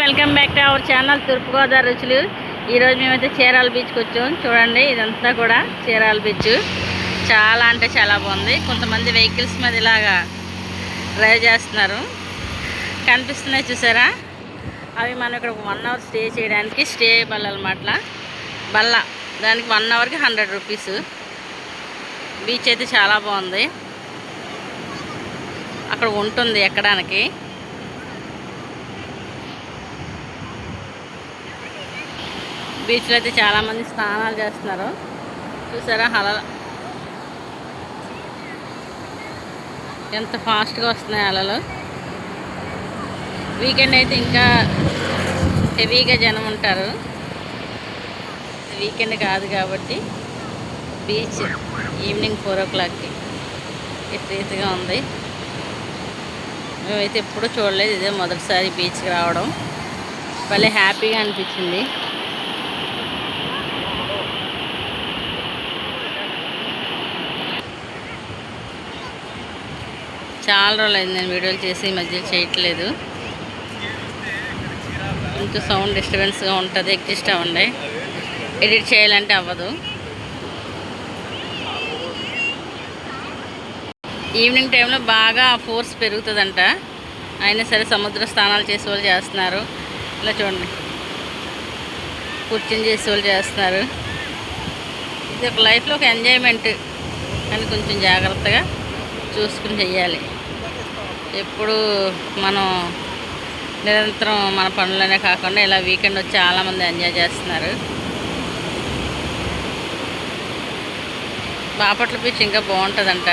Welcome back to our channel తూర్పుగోదావరి రుచులు. ఈరోజు మేమైతే చీరాల బీచ్కి వచ్చాం. చూడండి, ఇదంతా కూడా చీరాల బీచ్. చాలా అంటే చాలా బాగుంది. కొంతమంది వెహికల్స్ మీద ఇలాగా డ్రైవ్ చేస్తున్నారు, కనిపిస్తున్నాయి చూసారా. అవి మనం ఇక్కడ 1 అవర్ స్టే చేయడానికి స్టే బల్ల బల్ల, దానికి 1 అవర్కి 100 రూపీస్. బీచ్ అయితే చాలా బాగుంది. అక్కడ ఉంటుంది ఎక్కడానికి. బీచ్లో అయితే చాలామంది స్నానాలు చేస్తున్నారు చూసారా. అలలు ఎంత ఫాస్ట్గా వస్తున్నాయి అలలు. వీకెండ్ అయితే ఇంకా హెవీగా జనం ఉంటారు. వీకెండ్ కాదు కాబట్టి బీచ్ ఈవినింగ్ 4 o'clockకి విపరీతంగా ఉంది. మేమైతే ఎప్పుడూ చూడలేదు, ఇదే మొదటిసారి బీచ్కి రావడం. భలే హ్యాపీగా అనిపించింది. చాలా రోజులైంది నేను వీడియోలు చేసి, ఈ మధ్య చేయట్లేదు. కొంచెం సౌండ్ డిస్టర్బెన్స్గా ఉంటుంది, ఎగ్జిస్ట్ అవ్వండి. ఎడిట్ చేయాలంటే అవ్వదు. ఈవినింగ్ టైంలో బాగా ఫోర్స్ పెరుగుతుందంట. అయినా సరే సముద్ర స్నానాలు చేసే వాళ్ళు చేస్తున్నారు. ఇలా చూడండి, కూర్చొని చేసే వాళ్ళు చేస్తున్నారు. ఇది ఒక లైఫ్లో ఒక ఎంజాయ్మెంట్, కానీ కొంచెం జాగ్రత్తగా చూసుకుని చెయ్యాలి. ఎప్పుడు మనం నిరంతరం మన పనులనే కాకుండా ఇలా వీకెండ్ వచ్చి చాలామంది ఎంజాయ్ చేస్తున్నారు. బాపట్ల బీచ్ ఇంకా బాగుంటుందంట.